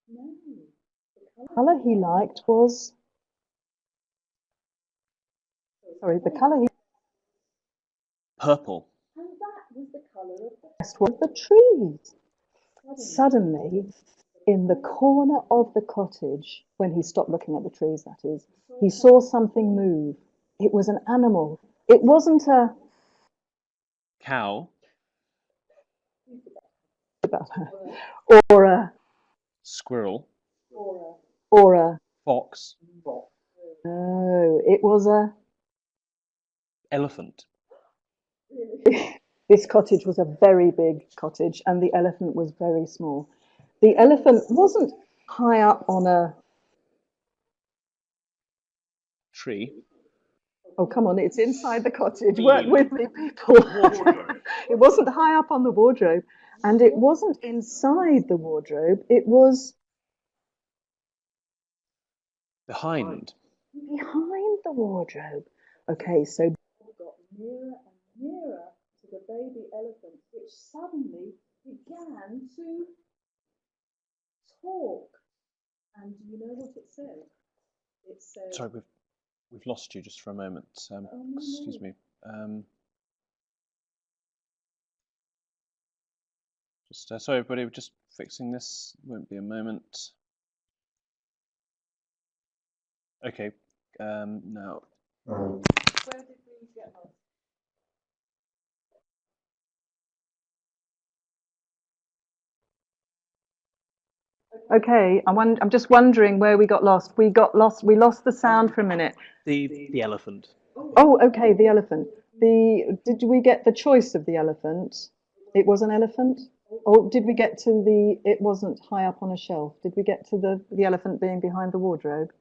the colour he liked was the colour he Purple. best was the trees. Suddenly, in the corner of the cottage, when he stopped looking at the trees, that is, he saw something move. It was an animal. It wasn't a Cow. or a Squirrel. or a Fox. no, it was a Elephant. this cottage was a very big cottage and the elephant was very small. The elephant wasn't high up on a Tree. oh come on, it's inside the cottage. Work with me, people. It wasn't high up on the wardrobe and it wasn't inside the wardrobe. It was Behind. behind the wardrobe. Okay, so Bob got nearer and nearer to the baby elephant, which suddenly began to talk. And do you know what it said? It said... Sorry, we've lost you just for a moment. Excuse me. Sorry, everybody. We're just fixing this. Won't be a moment. Okay. Now. Where did we get lost? Okay, I'm just wondering where we got lost. We lost the sound for a minute. The elephant. Oh, okay, the elephant. Did we get the choice of the elephant? It was an elephant? Or did we get to it wasn't high up on a shelf? Did we get to the elephant being behind the wardrobe?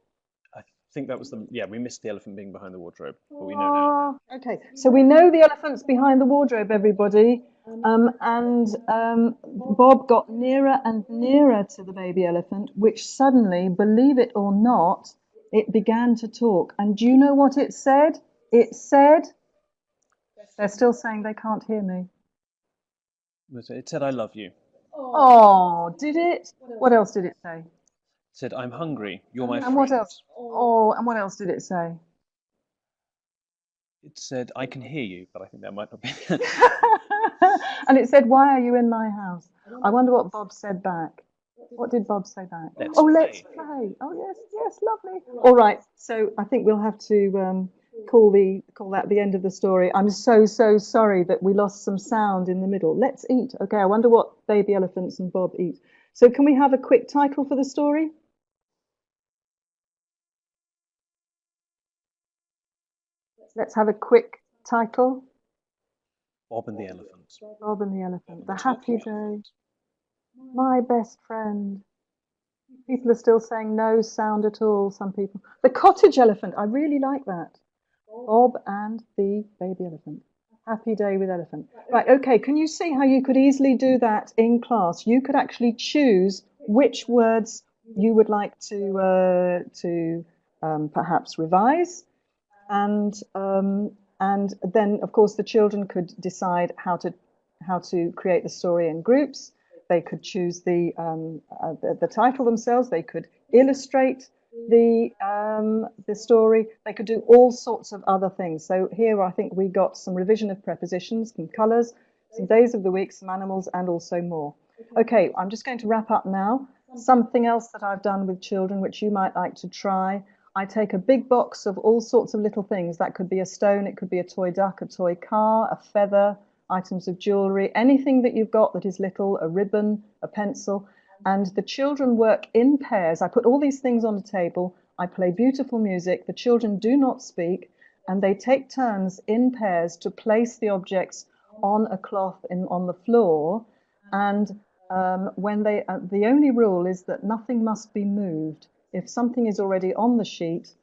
I think that was we missed the elephant being behind the wardrobe, but we know now. Okay, so we know the elephant's behind the wardrobe, everybody. Bob got nearer and nearer to the baby elephant, which suddenly, believe it or not, It began to talk. And do you know what it said? It said, they're still saying they can't hear me. It said, "I love you." Oh, did it? What else did it say? It said, "I'm hungry. You're my And friend." what else? Oh, and what else did it say? It said, "I can hear you," but I think that might not be. And it said, "Why are you in my house?" I wonder what Bob said back. What did Bob say back? Let's Let's play. play. Oh, yes, yes, lovely. All right. So I think we'll have to call that the end of the story. I'm so sorry that we lost some sound in the middle. Let's eat. Okay. I wonder what baby elephants and Bob eat. So can we have a quick title for the story? Let's have a quick title. Bob and the elephant. Bob and the elephant. The Talking happy day. elephant. My best friend. People are still saying no sound at all, some people. The cottage elephant, I really like that. Bob and the baby elephant. Happy day with elephant. Right, okay, can you see how you could easily do that in class? You could actually choose which words you would like to perhaps revise, and then of course the children could decide how to create the story in groups. They could choose the title themselves. They could illustrate the story. They could do all sorts of other things. So here I think we got some revision of prepositions, some colours, some days of the week, some animals, and also more. Okay, I'm just going to wrap up now. Something else that I've done with children, which you might like to try. I take a big box of all sorts of little things. That could be a stone, it could be a toy duck, a toy car, a feather, items of jewellery, anything that you've got that is little, a ribbon, a pencil. And the children work in pairs. I put all these things on the table. I play beautiful music. The children do not speak, and they take turns in pairs to place the objects on a cloth on the floor. And when the only rule is that nothing must be moved. If something is already on the sheet,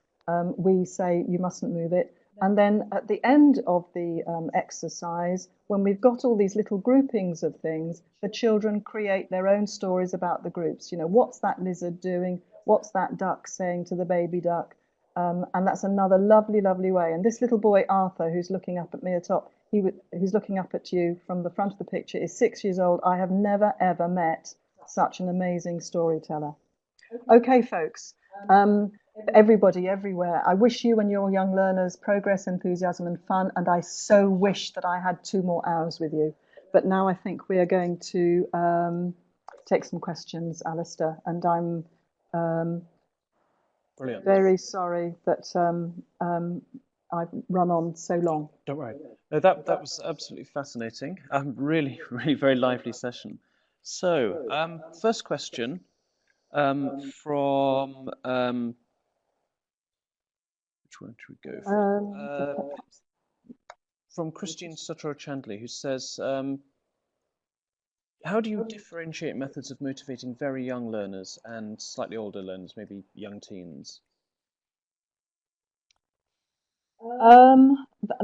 we say you mustn't move it. And then at the end of the exercise, when we've got all these little groupings of things, the children create their own stories about the groups. You know, what's that lizard doing? What's that duck saying to the baby duck? And that's another lovely, lovely way. And this little boy, Arthur, who's looking up at me at the top, who's looking up at you from the front of the picture, is 6 years old. I have never, ever met such an amazing storyteller. Okay, folks. Everybody, everywhere. I wish you and your young learners progress, enthusiasm, and fun. And I so wish that I had 2 more hours with you. But now I think we are going to take some questions, Alistair. And I'm very sorry that I've run on so long. Don't worry. No, that was absolutely fascinating. Really, really very lively session. So, first question from which one should we go for? From Christine Sutter-Chandley, who says, how do you differentiate methods of motivating very young learners and slightly older learners, maybe young teens?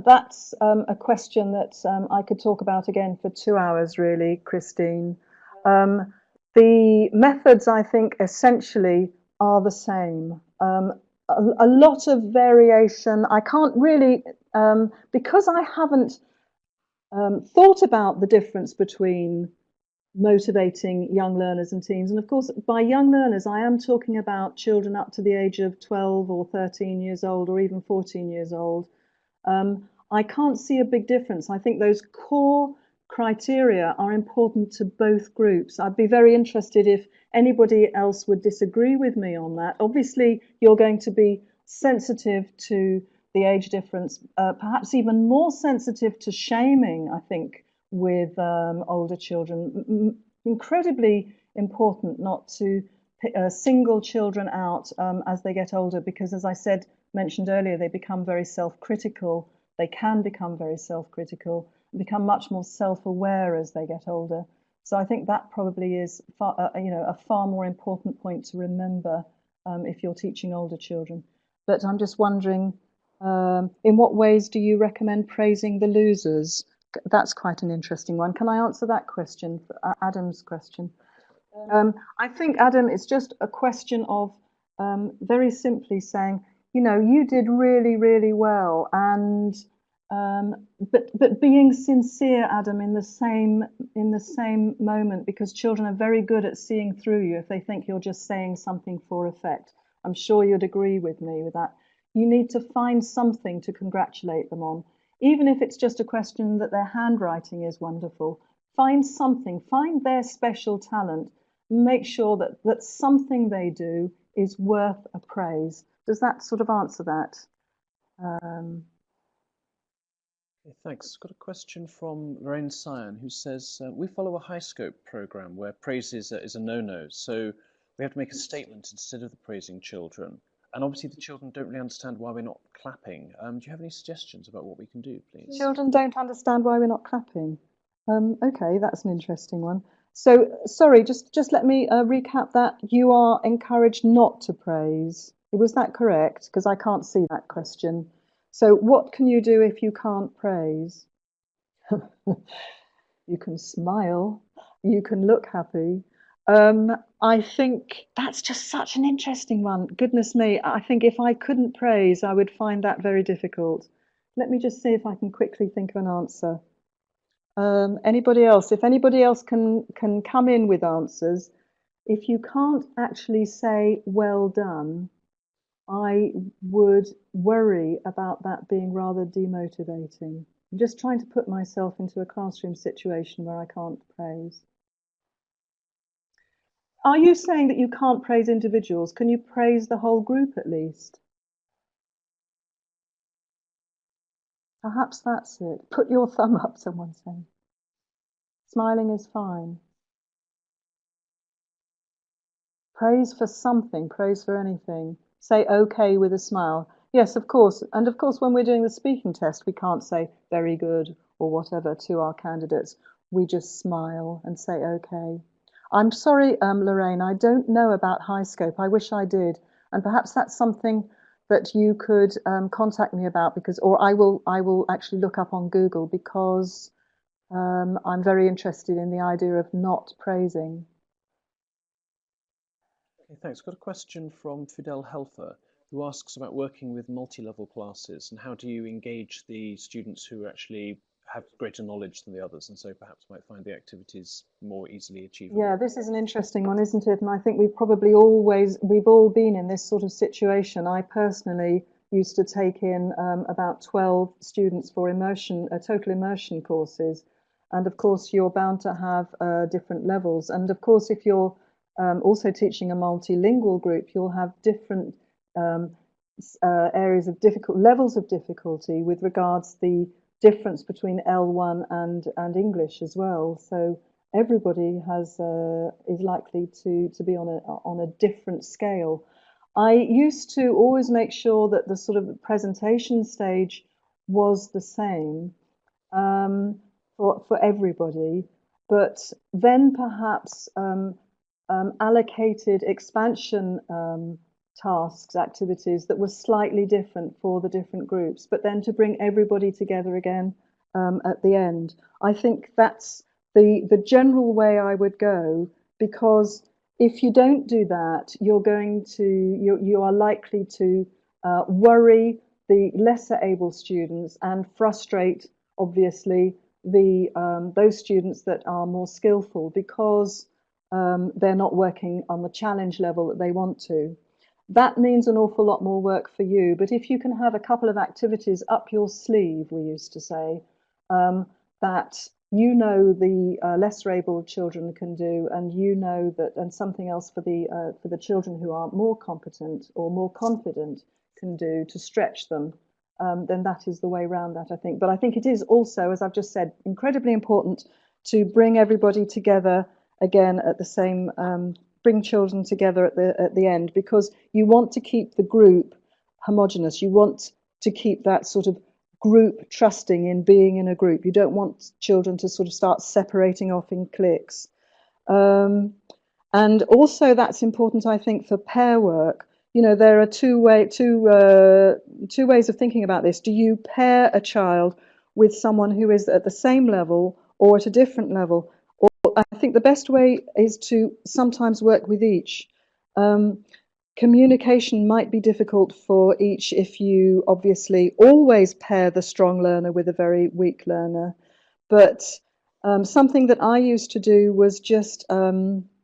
That's a question that I could talk about again for 2 hours, really, Christine. The methods, I think, essentially are the same. A lot of variation. I can't really, because I haven't thought about the difference between motivating young learners and teens. And of course, by young learners, I am talking about children up to the age of 12 or 13 years old or even 14 years old. I can't see a big difference. I think those core criteria are important to both groups. I'd be very interested if anybody else would disagree with me on that. Obviously, you're going to be sensitive to the age difference, perhaps even more sensitive to shaming, I think, with older children. Incredibly important not to single children out as they get older, because as I mentioned earlier, they become very self-critical. They can become very self-critical, become much more self-aware as they get older. So I think that probably is a far more important point to remember if you're teaching older children. But I'm just wondering, in what ways do you recommend praising the losers? That's quite an interesting one. Can I answer that question, Adam's question? I think, Adam, it's just a question of very simply saying, you know, you did really, really well, and but being sincere, Adam, in the same moment, because children are very good at seeing through you if they think you're just saying something for effect. I'm sure you'd agree with me with that. You need to find something to congratulate them on, even if it's just a question that their handwriting is wonderful. Find something, find their special talent, make sure that something they do is worth a praise. Does that sort of answer that? Okay, thanks. Got a question from Lorraine Scion, who says, we follow a high scope program where praise is a no-no, so we have to make a statement instead of the praising children. And obviously the children don't really understand why we're not clapping. Do you have any suggestions about what we can do, please? Children don't understand why we're not clapping. Okay, that's an interesting one. So, sorry, just let me recap that. You are encouraged not to praise. Was that correct? Because I can't see that question. So, what can you do if you can't praise? You can smile. You can look happy. I think that's just such an interesting one. Goodness me, I think if I couldn't praise, I would find that very difficult. Let me just see if I can quickly think of an answer. Anybody else? If anybody else can come in with answers, if you can't actually say well done, I would worry about that being rather demotivating. I'm just trying to put myself into a classroom situation where I can't praise. Are you saying that you can't praise individuals? Can you praise the whole group at least? Perhaps that's it. Put your thumb up, someone's saying. Smiling is fine. Praise for something, praise for anything. Say okay with a smile. Yes, of course. And of course, when we're doing the speaking test, we can't say very good or whatever to our candidates. We just smile and say okay. I'm sorry, Lorraine, I don't know about high scope. I wish I did. And perhaps that's something that you could contact me about, because, or I will actually look up on Google, because I'm very interested in the idea of not praising. Okay, thanks. Got a question from Fidel Helfer, who asks about working with multi-level classes and how do you engage the students who actually have greater knowledge than the others, and so perhaps might find the activities more easily achievable. Yeah, this is an interesting one, isn't it? And I think we've all been in this sort of situation. I personally used to take in about 12 students for total immersion courses. And of course, you're bound to have different levels. And of course, if you're also teaching a multilingual group, you'll have different areas of levels of difficulty with regards the difference between L1 and English as well. So everybody is likely to be on a different scale. I used to always make sure that the sort of presentation stage was the same for everybody, but then perhaps allocated expansion tasks, activities that were slightly different for the different groups, but then to bring everybody together again at the end. I think that's the general way I would go, because if you don't do that, you are likely to worry the lesser able students and frustrate, obviously, those students that are more skillful, because they're not working on the challenge level that they want to. That means an awful lot more work for you. But if you can have a couple of activities up your sleeve, we used to say, that the lesser able children can do, and and something else for the children who are more competent or more confident can do to stretch them, then that is the way around that, I think. But I think it is also, as I've just said, incredibly important to bring everybody together again at the same bring children together at the end, because you want to keep the group homogenous. You want to keep that sort of group trusting in being in a group. You don't want children to sort of start separating off in cliques. And also that's important, I think, for pair work. You know, there are two ways of thinking about this. Do you pair a child with someone who is at the same level or at a different level? I think the best way is to sometimes work with each. Communication might be difficult for each if you obviously always pair the strong learner with a very weak learner. But something that I used to do was just,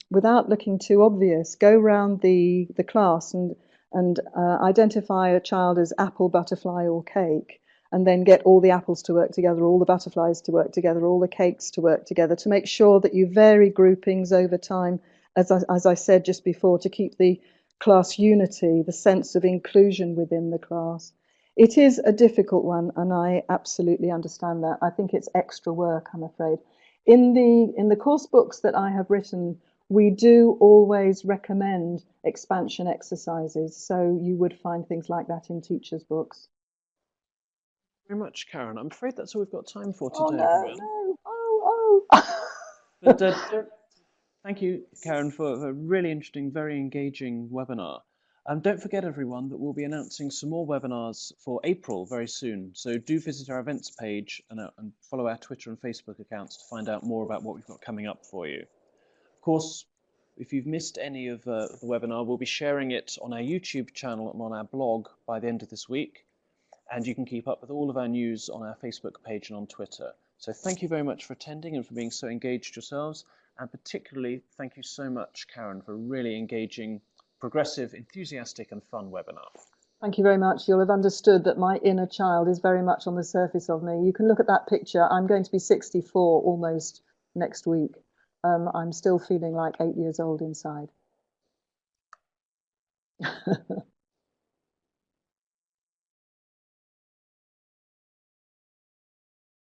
without looking too obvious, go round the class and identify a child as apple, butterfly, or cake, and then get all the apples to work together, all the butterflies to work together, all the cakes to work together, to make sure that you vary groupings over time, as I said just before, to keep the class unity, the sense of inclusion within the class. It is a difficult one, and I absolutely understand that. I think it's extra work, I'm afraid. In the course books that I have written, we do always recommend expansion exercises, so you would find things like that in teachers' books. Very much, Karen. I'm afraid that's all we've got time for Oh today, no, everyone. no, oh. But thank you, Karen, for a really interesting, very engaging webinar. Don't forget, everyone, that we'll be announcing some more webinars for April very soon. So do visit our events page and follow our Twitter and Facebook accounts to find out more about what we've got coming up for you. Of course, if you've missed any of the webinar, we'll be sharing it on our YouTube channel and on our blog by the end of this week. And you can keep up with all of our news on our Facebook page and on Twitter. So thank you very much for attending and for being so engaged yourselves. And particularly, thank you so much, Karen, for a really engaging, progressive, enthusiastic and fun webinar. Thank you very much. You'll have understood that my inner child is very much on the surface of me. You can look at that picture. I'm going to be 64 almost next week. I'm still feeling like 8 years old inside.